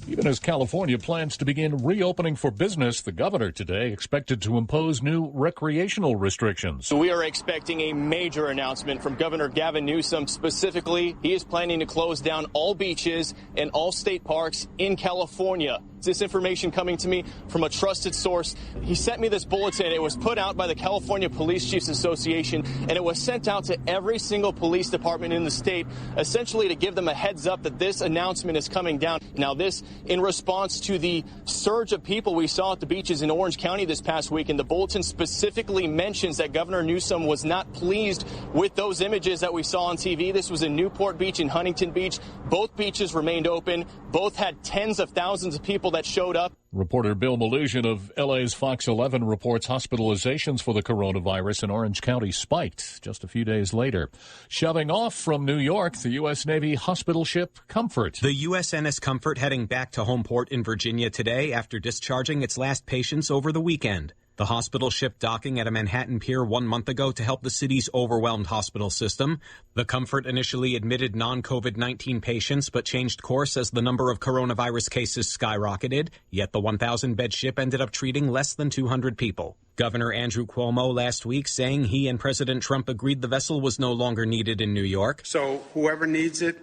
Even as California plans to begin reopening for business, the governor today expected to impose new recreational restrictions. So we are expecting a major announcement from Governor Gavin Newsom. Specifically, he is planning to close down all beaches and all state parks in California. This information coming to me from a trusted source. He sent me this bulletin. It was put out by the California Police Chiefs Association, and it was sent out to every single police department in the state, essentially to give them a heads up that this announcement is coming down. Now, this in response to the surge of people we saw at the beaches in Orange County this past week, and the bulletin specifically mentions that Governor Newsom was not pleased with those images that we saw on TV. This was in Newport Beach and Huntington Beach. Both beaches remained open. Both had tens of thousands of people that showed up. Reporter Bill Malusian of LA's Fox 11 reports hospitalizations for the coronavirus in Orange County spiked just a few days later. Shoving off from New York, the U.S. Navy hospital ship Comfort. The USNS Comfort heading back to home port in Virginia today after discharging its last patients over the weekend. The hospital ship docking at a Manhattan pier 1 month ago to help the city's overwhelmed hospital system. The Comfort initially admitted non-COVID-19 patients, but changed course as the number of coronavirus cases skyrocketed. Yet the 1,000-bed ship ended up treating less than 200 people. Governor Andrew Cuomo last week saying he and President Trump agreed the vessel was no longer needed in New York. So whoever needs it,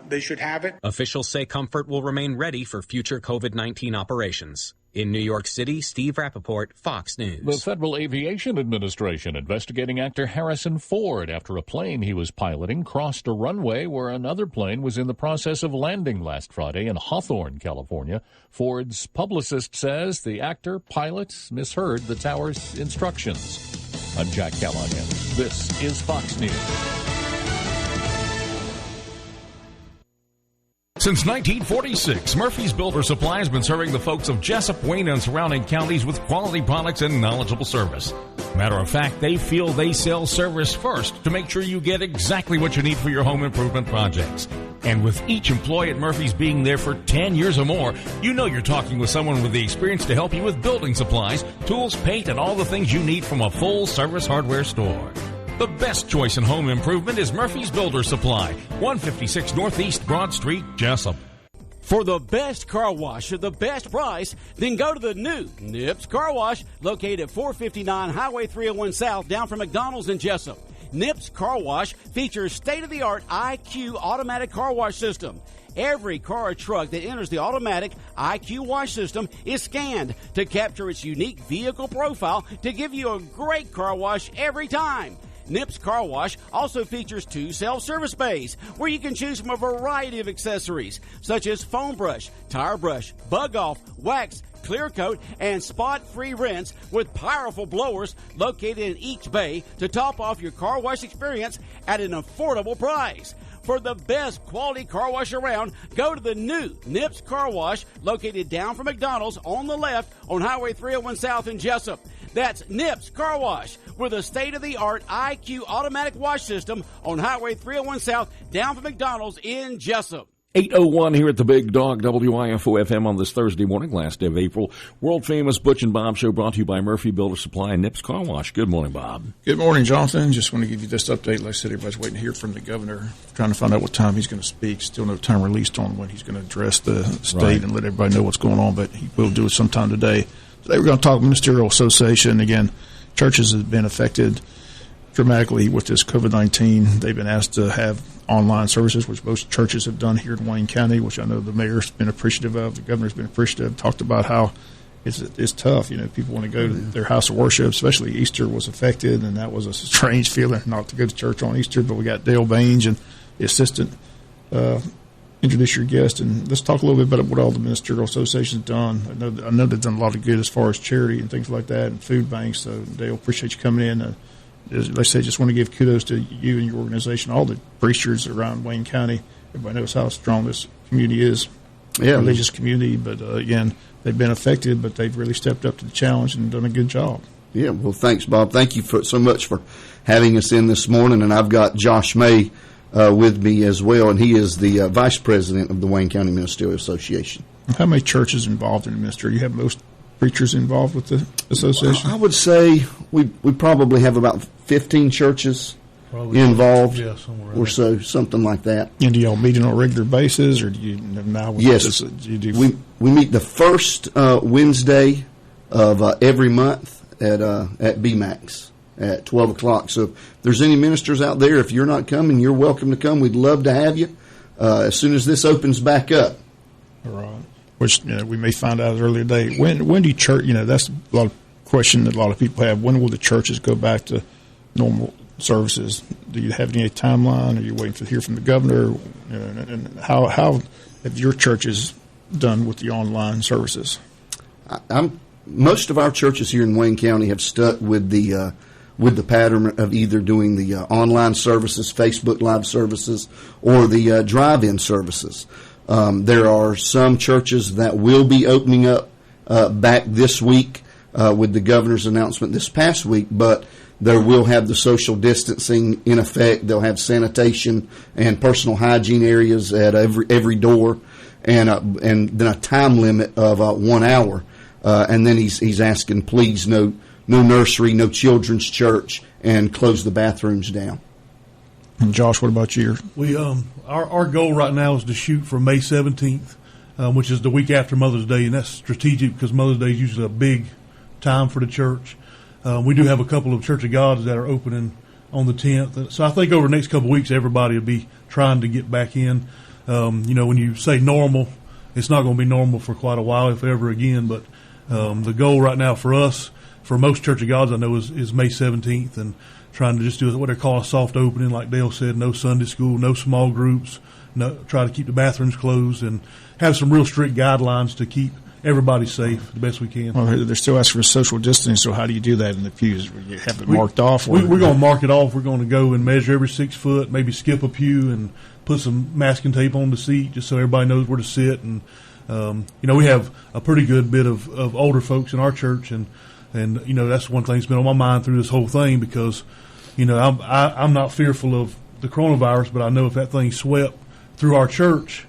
they should have it. Officials say Comfort will remain ready for future COVID-19 operations. In New York City, Steve Rappaport, Fox News. The Federal Aviation Administration investigating actor Harrison Ford after a plane he was piloting crossed a runway where another plane was in the process of landing last Friday in Hawthorne, California. Ford's publicist says the actor pilot misheard the tower's instructions. I'm Jack Callahan. This is Fox News. Since 1946, Murphy's Builder Supply has been serving the folks of Jessup, Wayne, and surrounding counties with quality products and knowledgeable service. Matter of fact, they feel they sell service first to make sure you get exactly what you need for your home improvement projects. And with each employee at Murphy's being there for 10 years or more, you know you're talking with someone with the experience to help you with building supplies, tools, paint, and all the things you need from a full-service hardware store. The best choice in home improvement is Murphy's Builder Supply, 156 Northeast Broad Street, Jessup. For the best car wash at the best price, then go to the new Nips Car Wash, located at 459 Highway 301 South, down from McDonald's in Jessup. Nips Car Wash features state-of-the-art IQ automatic car wash system. Every car or truck that enters the automatic IQ wash system is scanned to capture its unique vehicle profile to give you a great car wash every time. Nips Car Wash also features 2 self-service bays where you can choose from a variety of accessories such as foam brush, tire brush, bug off, wax, clear coat, and spot-free rinse with powerful blowers located in each bay to top off your car wash experience at an affordable price. For the best quality car wash around, go to the new Nips Car Wash located down from McDonald's on the left on Highway 301 South in Jessup. That's Nips Car Wash with a state-of-the-art IQ automatic wash system on Highway 301 South down from McDonald's in Jessup. 8:01 here at the Big Dog, WIFO-FM on this Thursday morning, last day of April. World-famous Butch and Bob Show brought to you by Murphy Builder Supply and Nips Car Wash. Good morning, Bob. Good morning, Jonathan. Just want to give you this update. Like I said, everybody's waiting to hear from the governor, trying to find out what time he's going to speak. Still no time released on when he's going to address the state and let everybody know what's going on, but he will do it sometime today. Today we're going to talk Ministerial Association. Again, churches have been affected dramatically with this COVID-19. They've been asked to have online services, which most churches have done here in Wayne County, which I know the mayor's been appreciative of. The governor's been appreciative. Talked about how it's tough. You know, people want to go to their house of worship, especially Easter was affected, and that was a strange feeling not to go to church on Easter. But we got Dale Baines and the assistant. Introduce your guest, and let's talk a little bit about what all the Ministerial Association's done. I know they've done a lot of good as far as charity and things like that, and food banks. So Dale, appreciate you coming in. Like I said, just want to give kudos to you and your organization, all the preachers around Wayne County. Everybody knows how strong this community is, religious community. But again, they've been affected, but they've really stepped up to the challenge and done a good job. Yeah, well, thanks, Bob. Thank you so much for having us in this morning. And I've got Josh May with me as well, and he is the vice president of the Wayne County Ministerial Association. How many churches involved in the ministry? You have most preachers involved with the association? I would say we probably have about 15 churches involved, somewhere or so, something like that. And do y'all meet on a regular basis, or do you now? Yes, we meet the first Wednesday of every month at BMAX at 12 o'clock. So if there's any ministers out there, if you're not coming, you're welcome to come. We'd love to have you as soon as this opens back up. All right. Which we may find out earlier today. When do church? That's a lot of question that a lot of people have. When will the churches go back to normal services? Do you have any timeline? Are you waiting to hear from the governor? And how have your churches done with the online services? Most of our churches here in Wayne County have stuck with the pattern of either doing the online services, Facebook Live services, or the drive-in services. There are some churches that will be opening up back this week with the governor's announcement this past week, but there will have the social distancing in effect. They'll have sanitation and personal hygiene areas at every door, and then a time limit of 1 hour. And then he's asking, please, no nursery, no children's church, and close the bathrooms down. And Josh, what about you? We our goal right now is to shoot for May 17th, which is the week after Mother's Day, and that's strategic because Mother's Day is usually a big time for the church. We do have a couple of Church of Gods that are opening on the 10th, so I think over the next couple of weeks everybody will be trying to get back in. When you say normal, it's not going to be normal for quite a while, if ever again. But the goal right now for us, for most Church of Gods I know, is May 17th, and trying to just do what they call a soft opening, like Dale said, no Sunday school, no small groups, try to keep the bathrooms closed, and have some real strict guidelines to keep everybody safe the best we can. Well, they're still asking for social distancing, so how do you do that in the pews? You have it marked off? We're going to mark it off. We're going to go and measure every 6 foot, maybe skip a pew and put some masking tape on the seat just so everybody knows where to sit. And, we have a pretty good bit of older folks in our church, and that's one thing that's been on my mind through this whole thing because, I'm not fearful of the coronavirus, but I know if that thing swept through our church,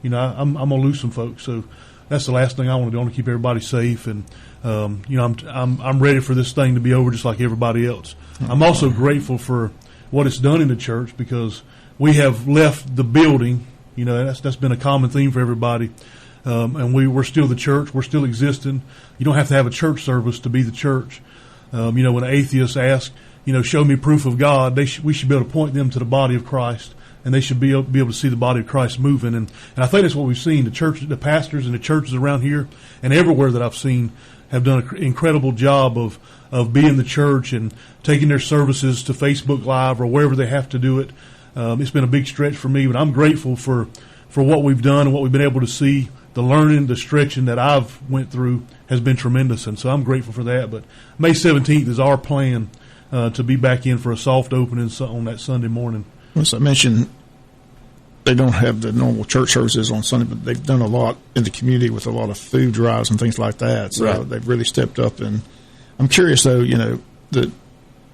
I'm going to lose some folks. So that's the last thing I want to do. I want to keep everybody safe, and I'm ready for this thing to be over just like everybody else. I'm also grateful for what it's done in the church because we have left the building. That's been a common theme for everybody. And we're still the church. We're still existing. You don't have to have a church service to be the church. When atheists ask, show me proof of God, we should be able to point them to the body of Christ, and they should be able to see the body of Christ moving. And I think that's what we've seen. The church, the pastors and the churches around here and everywhere that I've seen have done an incredible job of being the church and taking their services to Facebook Live or wherever they have to do it. It's been a big stretch for me, but I'm grateful for what we've done and what we've been able to see. The learning, the stretching that I've went through has been tremendous, and so I'm grateful for that. But May 17th is our plan to be back in for a soft opening on that Sunday morning. As I mentioned, they don't have the normal church services on Sunday, but they've done a lot in the community with a lot of food drives and things like that. So right. They've really stepped up. And I'm curious, though, that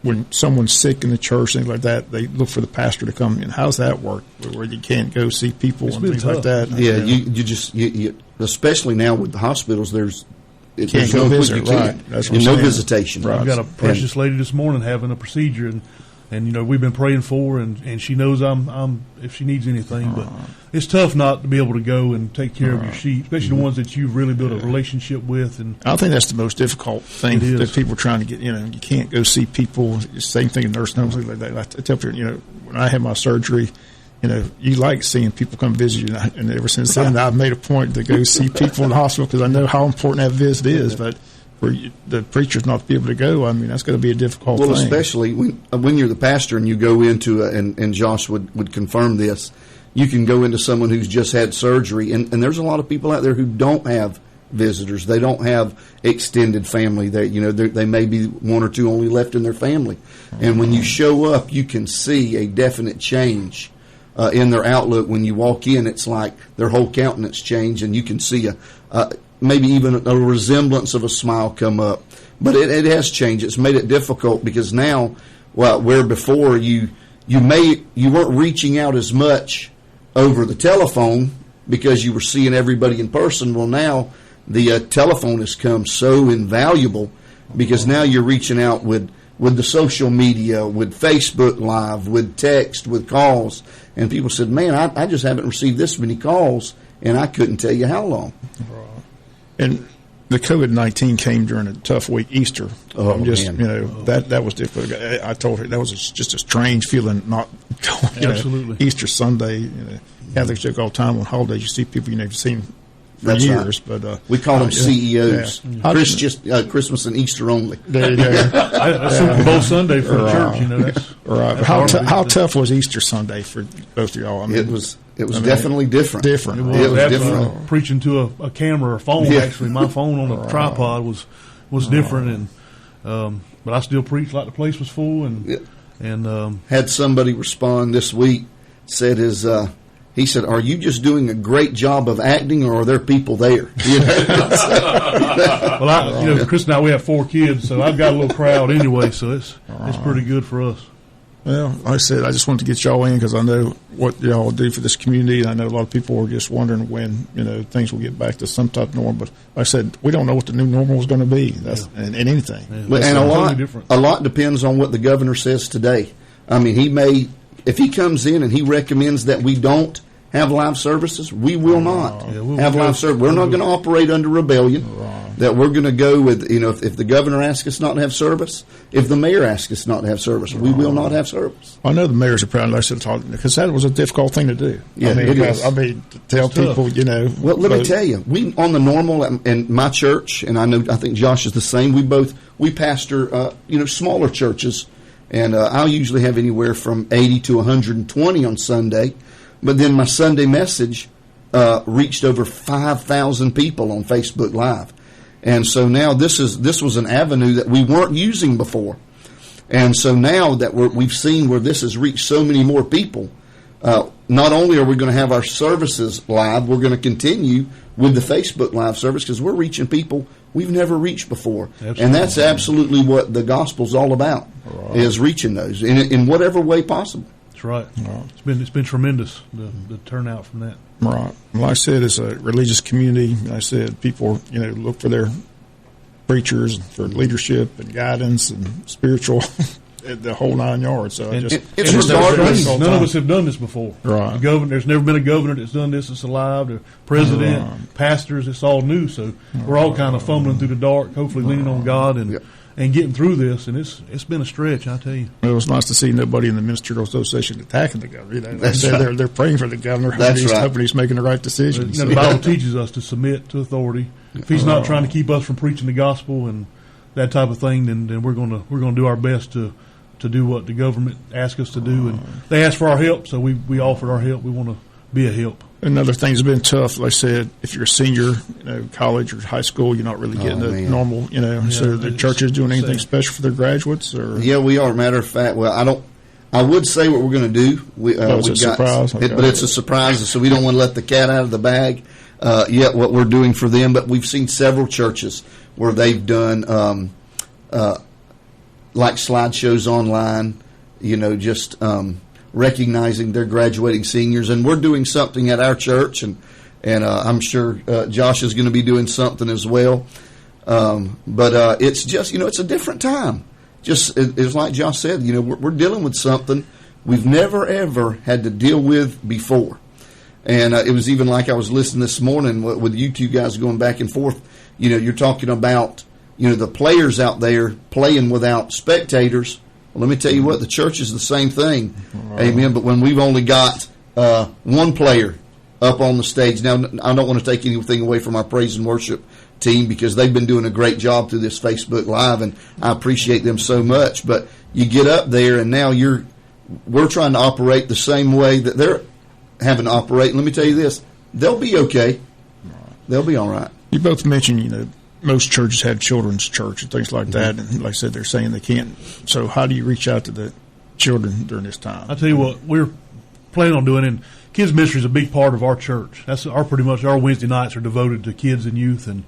when someone's sick in the church, things like that, they look for the pastor to come in. How's that work, where you can't go see people and things like that? Yeah, you especially now with the hospitals, there's no visit, right? That's no visitation. Right. I've got a precious lady this morning having a procedure, and we've been praying for her, and she knows I'm if she needs anything. But it's tough not to be able to go and take care of your sheep, especially the ones that you've really built a relationship with. And I think that's the most difficult thing that people are trying to get. You can't go see people. Same thing in nursing homes, like that. I tell people, when I had my surgery, you like seeing people come visit you, and ever since then, I've made a point to go see people in the hospital because I know how important that visit is. But for the preachers not to be able to go, that's going to be a difficult thing. Well, especially when you're the pastor and you go into and Josh would confirm this, you can go into someone who's just had surgery, and there's a lot of people out there who don't have visitors. They don't have extended family. They may be one or two only left in their family. And when you show up, you can see a definite change in their outlook. When you walk in, it's like their whole countenance change, and you can see maybe even a resemblance of a smile come up. But it has changed. It's made it difficult because now, where before you weren't reaching out as much over the telephone because you were seeing everybody in person. Well, now the telephone has come so invaluable because now you're reaching out with with the social media, with Facebook Live, with text, with calls. And people said, man, I just haven't received this many calls, and I couldn't tell you how long. And the COVID-19 came during a tough week, Easter. Oh, man. That was difficult. I told her that was just a strange feeling, not going, Absolutely. Easter Sunday. Catholics joke all the time on holidays. You see people you've seen for years. Right. But we call them CEOs. Yeah. Christmas and Easter only. There you go. That's Super Bowl Sunday for the church. That's how tough was Easter Sunday for both of y'all? I mean, it was definitely different. It was different. Preaching to a camera or phone. Actually, my phone on a tripod was different, and but I still preached like the place was full. And had somebody respond this week, said he said, "Are you just doing a great job of acting, or are there people there?" Well, Chris and I, we have 4 kids, so I've got a little crowd anyway, so it's pretty good for us. Well, like I said, I just wanted to get y'all in because I know what y'all do for this community, and I know a lot of people are just wondering when things will get back to some type of norm. But like I said, we don't know what the new normal is going to be. That's and anything. Yeah. And a lot depends on what the governor says today. I mean, if he comes in and he recommends that we don't have live services, we will not have live service. We're not going to operate under rebellion. That we're going to go with, if the governor asks us not to have service, if the mayor asks us not to have service, we will not have service. I know the mayors are proud of us because that was a difficult thing to do. Yeah, it is. To tell people, Well, let me tell you, we on the normal in my church, and I think Josh is the same. We pastor, smaller churches, and I'll usually have anywhere from 80 to 120 on Sunday. But then my Sunday message reached over 5,000 people on Facebook Live. And so now this was an avenue that we weren't using before. And so now that we've seen where this has reached so many more people, not only are we going to have our services live, we're going to continue with the Facebook Live service because we're reaching people we've never reached before. Absolutely. And that's absolutely what the gospel's all about, is reaching those in whatever way possible. That's right. It's been tremendous, the turnout from that. Right. Like I said, it's a religious community. Like I said, people, look for their preachers for leadership and guidance and spiritual, the whole 9 yards. So none of us have done this before. Right. There's never been a governor that's done this that's alive. The president, pastors, it's all new. So we're all kind of fumbling through the dark, hopefully leaning on God and getting through this, and it's been a stretch, I tell you. It was nice to see nobody in the Ministerial Association attacking the governor. They're praying for the governor. Hoping he's making the right decisions. The Bible teaches us to submit to authority. If he's not trying to keep us from preaching the gospel and that type of thing, then we're going to do our best to do what the government asks us to do. And they asked for our help, so we offered our help. We want to be a help. Another thing that's been tough, like I said, if you're a senior, college or high school, you're not really getting the normal, so the church is doing anything special for their graduates? Or? Yeah, we are. Matter of fact, I would say what we're going to do. It's a surprise. But it's a surprise, so we don't want to let the cat out of the bag yet what we're doing for them. But we've seen several churches where they've done like slideshows online, just recognizing their graduating seniors, and we're doing something at our church, and I'm sure Josh is going to be doing something as well. But it's just it's a different time. Just it's like Josh said, we're dealing with something we've never ever had to deal with before, and it was even like I was listening this morning with you two guys going back and forth. You're talking about the players out there playing without spectators. Well, let me tell you what, the church is the same thing. Amen. But when we've only got one player up on the stage, now I don't want to take anything away from our praise and worship team because they've been doing a great job through this Facebook Live, and I appreciate them so much. But you get up there, and now we're trying to operate the same way that they're having to operate. And let me tell you this, they'll be okay. They'll be all right. You both mentioned, most churches have children's church and things like that, and like I said, they're saying they can't. So how do you reach out to the children during this time? I'll tell you what we're planning on doing, and kids ministry is a big part of our church. That's pretty much our Wednesday nights are devoted to kids and youth, and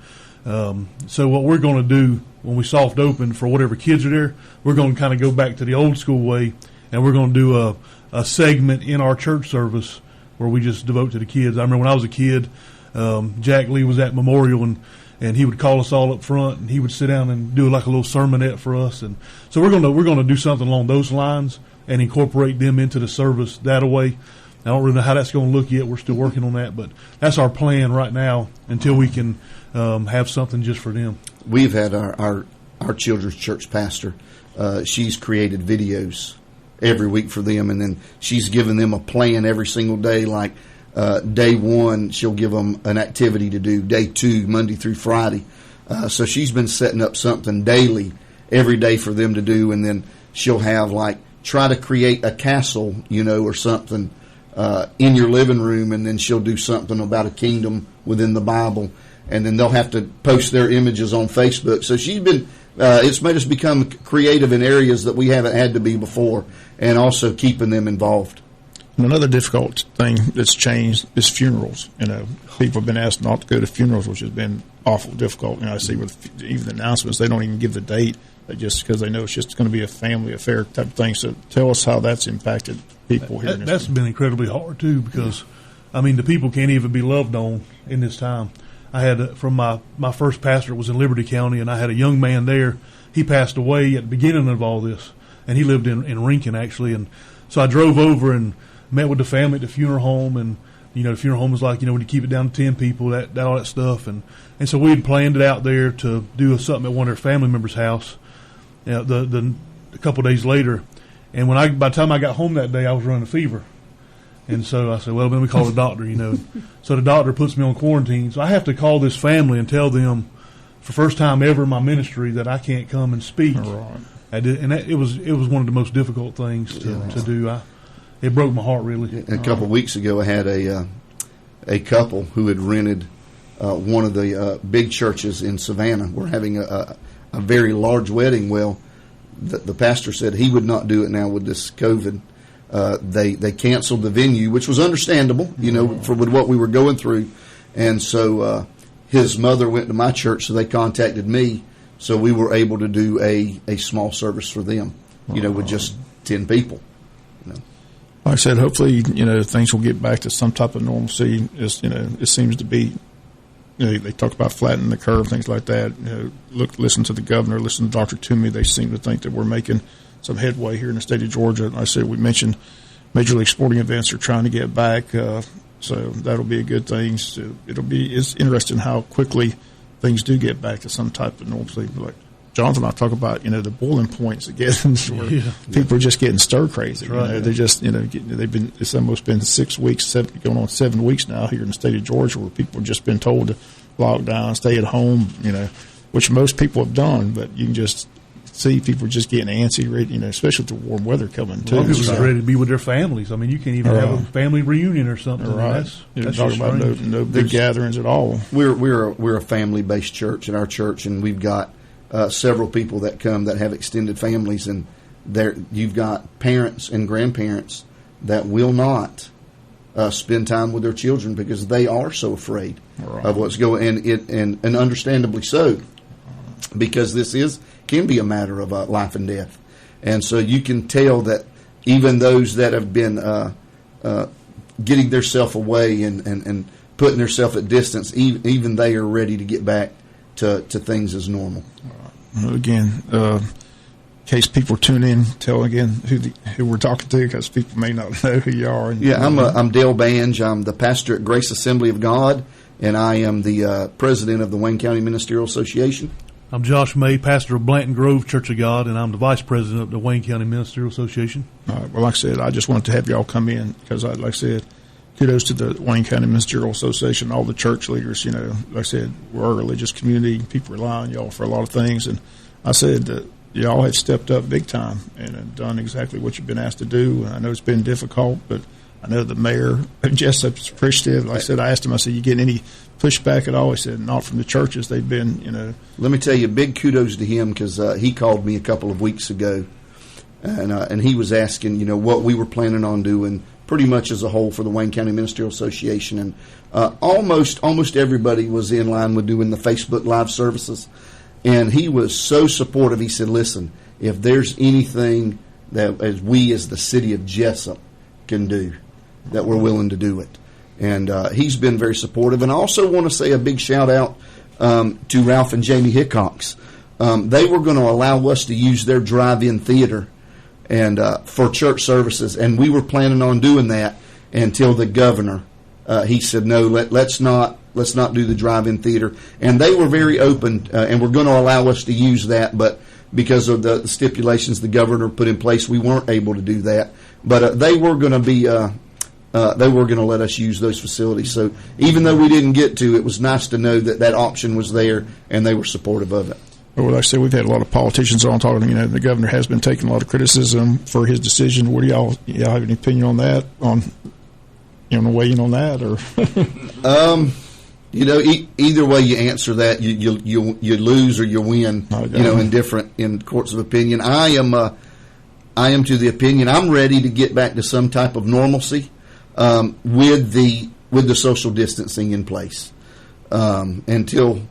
so what we're going to do when we soft open for whatever kids are there, we're going to kind of go back to the old school way, and we're going to do a segment in our church service where we just devote to the kids. I remember when I was a kid, Jack Lee was at Memorial, and and he would call us all up front, and he would sit down and do like a little sermonette for us. And so we're gonna do something along those lines and incorporate them into the service that way. I don't really know how that's going to look yet. We're still working on that, but that's our plan right now until we can have something just for them. We've had our children's church pastor. She's created videos every week for them, and then she's given them a plan every single day. Like day 1, she'll give them an activity to do. Day 2, Monday through Friday. So she's been setting up something daily, every day for them to do, and then she'll have like try to create a castle, or something in your living room, and then she'll do something about a kingdom within the Bible, and then they'll have to post their images on Facebook. So she's been, it's made us become creative in areas that we haven't had to be before, and also keeping them involved. And another difficult thing that's changed is funerals. People have been asked not to go to funerals, which has been awful difficult. I see with even the announcements, they don't even give the date, just because they know it's just going to be a family affair type of thing. So tell us how that's impacted people here. That's been incredibly hard, too, because, the people can't even be loved on in this time. I had, from my first pastor, was in Liberty County, and I had a young man there. He passed away at the beginning of all this, and he lived in Rincon, actually. And so I drove over and met with the family at the funeral home, and, the funeral home was like, when you keep it down to 10 people, that all that stuff. And so we had planned it out there to do something at one of their family members' house a couple of days later. And by the time I got home that day, I was running a fever. And so I said, well, let me call the doctor, So the doctor puts me on quarantine. So I have to call this family and tell them, for the first time ever in my ministry, that I can't come and speak. Right. It was one of the most difficult things to do. It broke my heart, really. A couple of weeks ago, I had a couple who had rented one of the big churches in Savannah. We're having a very large wedding. Well, the pastor said he would not do it now with this COVID. They canceled the venue, which was understandable, with what we were going through. And so his mother went to my church, so they contacted me. So we were able to do a small service for them, with just 10 people. Like I said, hopefully, things will get back to some type of normalcy. It seems to be, they talk about flattening the curve, things like that. Listen to the governor, listen to Dr. Toomey. They seem to think that we're making some headway here in the state of Georgia. Like I said, we mentioned Major League Sporting events are trying to get back, so that'll be a good thing. So it's interesting how quickly things do get back to some type of normalcy. Like Jonathan and I talk about, the boiling points again, where people are just getting stir crazy. Right. They're just, it's almost been 6 weeks, going on 7 weeks now here in the state of Georgia, where people have just been told to lock down, stay at home, which most people have done, but you can just see people just getting antsy, ready, especially with the warm weather coming too. A lot of people are ready to be with their families. You can't even have a family reunion or something. Right. That's talking about no big gatherings at all. We're a family-based church in our church, and we've got several people that come that have extended families, and you've got parents and grandparents that will not spend time with their children because they are so afraid of what's going, and understandably so, because this can be a matter of life and death. And so you can tell that even those that have been getting themselves away and putting themselves at distance, even they are ready to get back to things as normal. Again, in case people tune in, tell again who we're talking to, because people may not know who you are. I'm Dale Bange. I'm the pastor at Grace Assembly of God, and I am the president of the Wayne County Ministerial Association. I'm Josh May, pastor of Blanton Grove Church of God, and I'm the vice president of the Wayne County Ministerial Association. All right. Well, like I said, I just wanted to have y'all come in because, like I said, kudos to the Wayne County Ministerial Association, all the church leaders. Like I said, we're a religious community. People rely on y'all for a lot of things. And I said that y'all have stepped up big time and have done exactly what you've been asked to do. I know it's been difficult, but I know the mayor of Jessup's appreciative. Like I said, I asked him, I said, you get any pushback at all? He said, not from the churches. They've been, Let me tell you, big kudos to him, because he called me a couple of weeks ago, and he was asking, what we were planning on doing pretty much as a whole for the Wayne County Ministerial Association. And almost everybody was in line with doing the Facebook Live services. And he was so supportive. He said, listen, if there's anything that we as the city of Jessup can do, that we're willing to do it. And he's been very supportive. And I also want to say a big shout out to Ralph and Jamie Hickox. They were going to allow us to use their drive-in theater and for church services, and we were planning on doing that until the governor he said no, let's not do the drive-in theater, and they were very open and were going to allow us to use that, but because of the stipulations the governor put in place, we weren't able to do that. But they were going to be they were going to let us use those facilities. So even though we didn't get to, it was nice to know that option was there and they were supportive of it. Well, like I said, we've had a lot of politicians on talking. The governor has been taking a lot of criticism for his decision. What do y'all have any opinion on that? On weigh in on that, or either way you answer that, you lose or you win. In courts of opinion. I am to the opinion I'm ready to get back to some type of normalcy with the social distancing in place until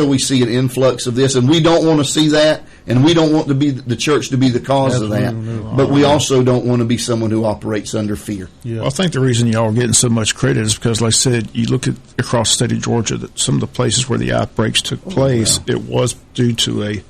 we see an influx of this, and we don't want to see that, and we don't want to be the church to be the cause of that, but we also don't want to be someone who operates under fear. Yeah. Well, I think the reason y'all are getting so much credit is because, like I said, you look at across the state of Georgia, that some of the places where the outbreaks took place, it was due to a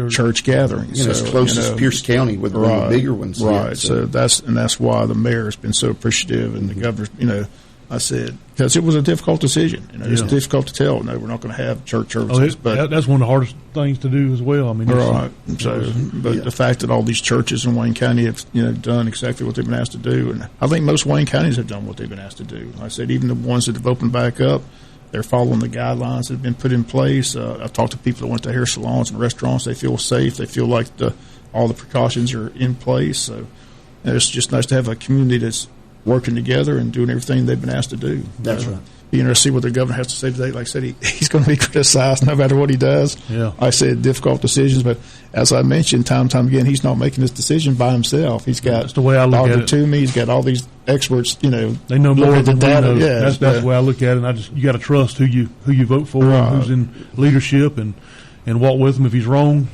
church gathering. As close as Pierce County with one of the bigger ones. Right. Yeah, so that's why the mayor has been so appreciative, and the governor, I said, because it was a difficult decision. It's difficult to tell. No, we're not going to have church services. But that's one of the hardest things to do as well. Right. The fact that all these churches in Wayne County have done exactly what they've been asked to do, and I think most Wayne counties have done what they've been asked to do. Like I said, even the ones that have opened back up, they're following the guidelines that have been put in place. I've talked to people that went to hair salons and restaurants. They feel safe. They feel like all the precautions are in place. So it's just nice to have a community that's working together and doing everything they've been asked to do. That's right. Be interested to see what the governor has to say today. Like I said, he's going to be criticized no matter what he does. Yeah. I said difficult decisions, but as I mentioned time and time again, he's not making this decision by himself. He's got that's the way I look at it. Toomey, he's got all these experts. They know more than we know. Yeah, that's the way I look at it. And you got to trust who you vote for, and who's in leadership, and walk with him if he's wrong.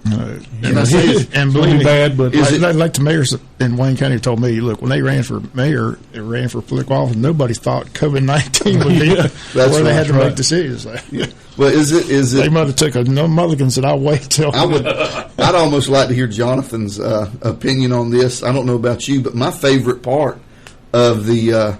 And believe me, bad, but like the mayors in Wayne County told me, look, when they ran for mayor, they ran for political office, nobody thought COVID-19 would be where they had to make decisions. Well, is it? They might have took a mulligan, said, "I'll wait till." I'd almost like to hear Jonathan's opinion on this. I don't know about you, but my favorite part of the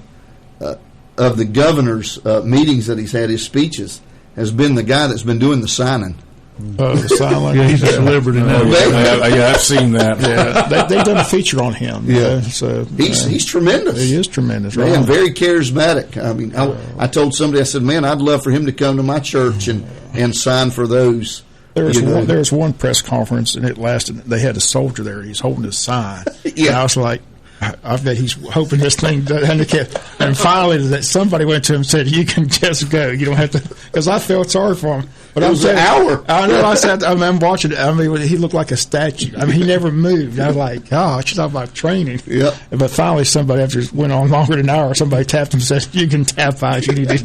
governor's meetings that he's had, his speeches, has been the guy that's been doing the signing. The sign language. Yeah, he's a celebrity now. I've seen that. Yeah, they've done a feature on him. Yeah, so he's tremendous. He is tremendous. Man, right? Very charismatic. I mean, I told somebody, I said, man, I'd love for him to come to my church and sign for those. There was one press conference, and it lasted. They had a soldier there. He's holding his sign. Yeah, and I was like, I bet he's hoping this thing doesn't get. And finally, that somebody went to him and said, "You can just go. You don't have to." Because I felt sorry for him. But it was an hour. I know. I said, I'm watching it. I mean, he looked like a statue. I mean, he never moved. I was like, gosh, talk about training. Yeah. But finally, somebody, after it went on longer than an hour, somebody tapped him and said, "You can tap out. You need to."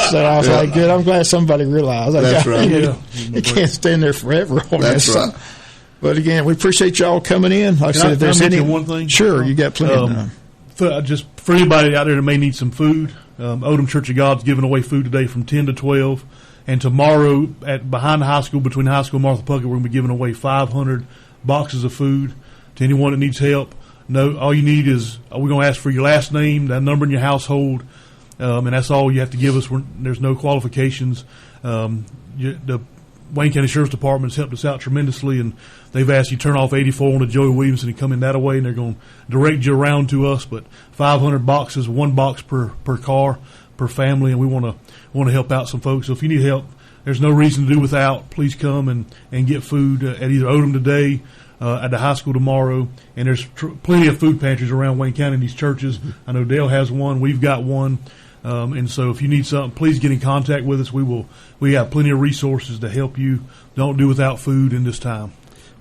So I was like, good. I'm glad somebody realized. That's right. You can't stand there forever. That's right. But again, we appreciate y'all coming in. Like I said, if there's any one thing, sure, you got plenty of time. Just for anybody out there that may need some food, Odom Church of God's giving away food today from 10 to 12, and tomorrow behind the high school, between the high school and Martha Puckett, we're going to be giving away 500 boxes of food to anyone that needs help. No, all you need is we're going to ask for your last name, that number in your household, and that's all you have to give us. There's no qualifications. The Wayne County Sheriff's Department has helped us out tremendously, and they've asked you to turn off 84 on the Joey Williamson and come in that way, and they're going to direct you around to us. But 500 boxes, one box per car, per family, and we want to help out some folks. So if you need help, there's no reason to do without. Please come and get food at either Odom today, at the high school tomorrow, and there's plenty of food pantries around Wayne County in these churches. I know Dale has one. We've got one. And so if you need something, please get in contact with us. We have plenty of resources to help you. Don't do without food in this time.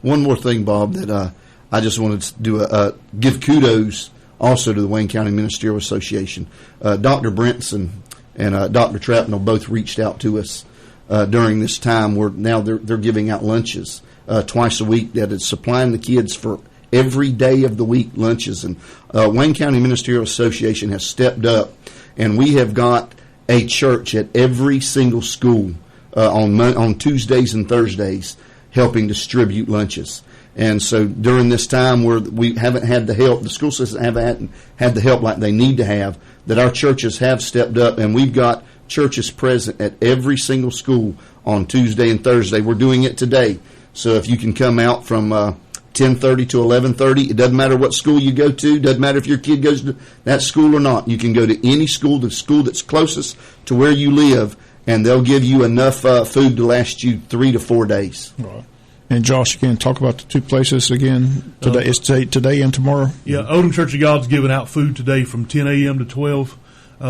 One more thing, Bob, that I just wanted to do give kudos also to the Wayne County Ministerial Association. Dr. Brinson and Dr. Trapnell both reached out to us during this time where now they're giving out lunches twice a week that is supplying the kids for every day of the week lunches. And Wayne County Ministerial Association has stepped up, and we have got a church at every single school on Tuesdays and Thursdays helping distribute lunches. And so during this time where we haven't had the help, the school system haven't had the help like they need to have, that our churches have stepped up, and we've got churches present at every single school on Tuesday and Thursday. We're doing it today. So if you can come out from 10:30 to 11:30, it doesn't matter what school you go to, doesn't matter if your kid goes to that school or not. You can go to any school, the school that's closest to where you live, and they'll give you enough food to last you 3 to 4 days. Right. And Josh, again, talk about the two places again today. It's today and tomorrow. Yeah, Odom Church of God's giving out food today from 10 a.m. to 12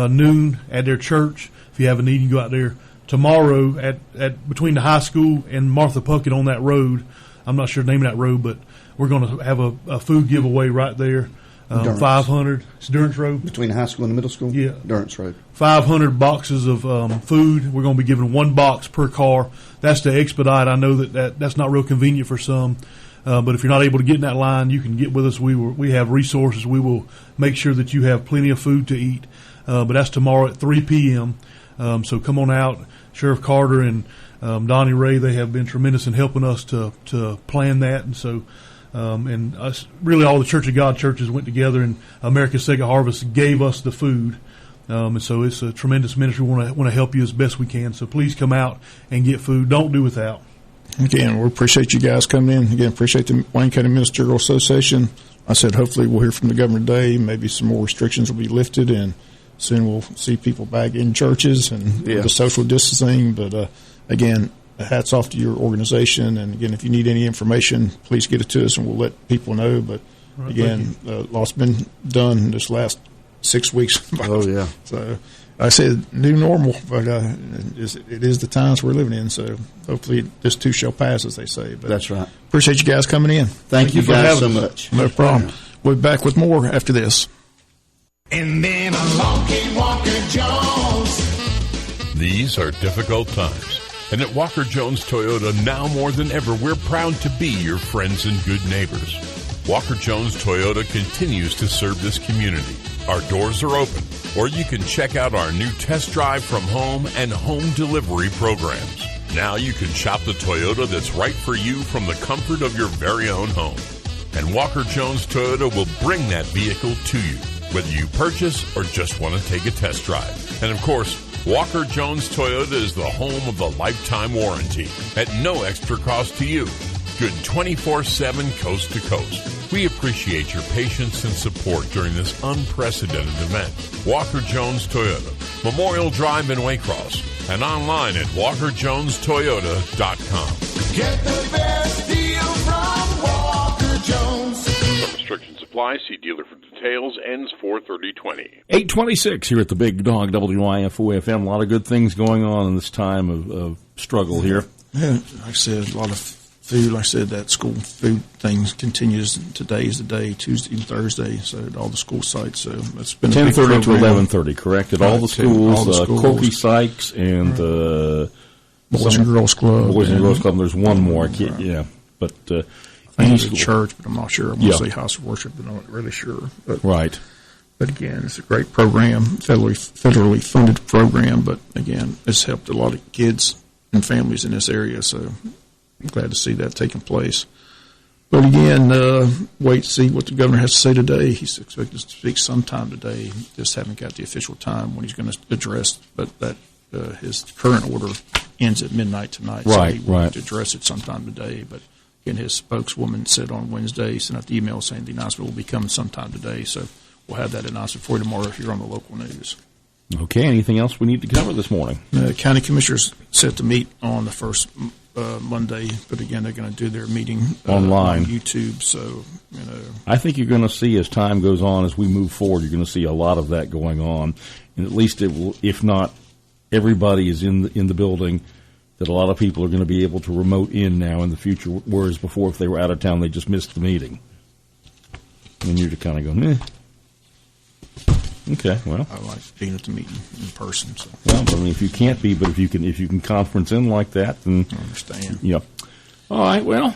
noon at their church. If you have a need, you can go out there. Tomorrow at between the high school and Martha Puckett on that road, I'm not sure the name of that road, but we're going to have a food giveaway right there. 500. It's Durance Road. Between the high school and the middle school? Yeah. Durance Road. 500 boxes of food. We're going to be giving 1 box per car. That's to expedite. I know that's not real convenient for some. But if you're not able to get in that line, you can get with us. We have resources. We will make sure that you have plenty of food to eat. But that's tomorrow at 3 p.m. So come on out. Sheriff Carter and Donnie Ray, they have been tremendous in helping us to plan that. And so and us, really all the Church of God churches went together, and America's Second Harvest gave us the food. And so it's a tremendous ministry. We want to help you as best we can. So please come out and get food. Don't do without. Again, we appreciate you guys coming in. Again, appreciate the Wayne County Ministerial Association. I said hopefully we'll hear from the governor today. Maybe some more restrictions will be lifted, and soon we'll see people back in churches and the social distancing. But again, hats off to your organization. And again, if you need any information, please get it to us, and we'll let people know. But right, again, a lot's been done this last 6 weeks. Oh, yeah. So I said new normal, but it is the times we're living in. So hopefully this too shall pass, as they say. But that's right. Appreciate you guys coming in. Thank you guys so much. No problem. We'll be back with more after this. And then along came Walker Jones. These are difficult times. And at Walker Jones Toyota, now more than ever, we're proud to be your friends and good neighbors. Walker Jones Toyota continues to serve this community. Our doors are open, or you can check out our new test drive from home and home delivery programs. Now you can shop the Toyota that's right for you from the comfort of your very own home. And Walker Jones Toyota will bring that vehicle to you, whether you purchase or just want to take a test drive. And of course, Walker Jones Toyota is the home of the lifetime warranty at no extra cost to you. Good 24/7 coast to coast. We appreciate your patience and support during this unprecedented event. Walker Jones Toyota, Memorial Drive in Waycross, and online at walkerjonestoyota.com. Get the best deal from Walker Jones. Restrictions apply. See dealer for details. Ends 4/30/20. 8:26 here at the Big Dog WIFO-FM. A lot of good things going on in this time of struggle here. Yeah, like I said, a lot of food. Like I said, that school food thing continues. Today is the day, Tuesday and Thursday, so at all the school sites. So it's been 10:30 to 11:30, correct? At all the schools, Corky Sykes and Boys and Girls Club. Boys and Girls Club. There's one more. Yeah, but I think it's a church, but I'm not sure. I'm going to say House of Worship, but I'm not really sure. But, right. But again, it's a great program, federally funded program. But again, it's helped a lot of kids and families in this area. So I'm glad to see that taking place. But again, wait to see what the governor has to say today. He's expected to speak sometime today. Just haven't got the official time when he's going to address. But that his current order ends at midnight tonight. Right, so he will address it sometime today. But again, his spokeswoman said on Wednesday, sent out the email saying the announcement will be coming sometime today. So we'll have that announcement for you tomorrow if you're on the local news. Okay. Anything else we need to cover this morning? County commissioners set to meet on the first Monday, but again, they're going to do their meeting online on YouTube. So, I think you're going to see as time goes on, as we move forward, you're going to see a lot of that going on, and at least it will, if not everybody is in the building, that a lot of people are going to be able to remote in now in the future, whereas before, if they were out of town, they just missed the meeting, and you're just kind of going, Okay, well, I like being at the meeting in person. So. Well, I mean, if you can't be, but if you can conference in like that, then I understand. Yeah. All right. Well,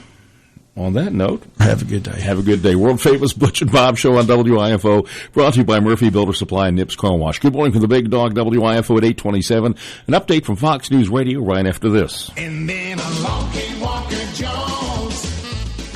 On that note, have a good day. Have a good day. World famous Butch and Bob Show on WIFO, brought to you by Murphy Builder Supply and Nips Car Wash. Good morning from the Big Dog, WIFO at 8:27. An update from Fox News Radio right after this. And then along came Walker Jones.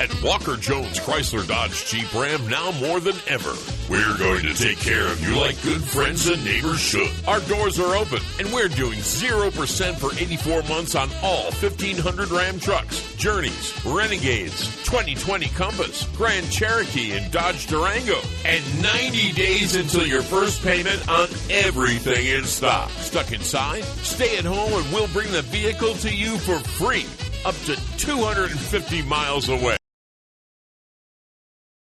At Walker Jones Chrysler Dodge Jeep Ram, now more than ever, we're going to take care of you like good friends and neighbors should. Our doors are open, and we're doing 0% for 84 months on all 1,500 Ram trucks, Journeys, Renegades, 2020 Compass, Grand Cherokee, and Dodge Durango. And 90 days until your first payment on everything in stock. Stuck inside? Stay at home and we'll bring the vehicle to you for free, up to 250 miles away.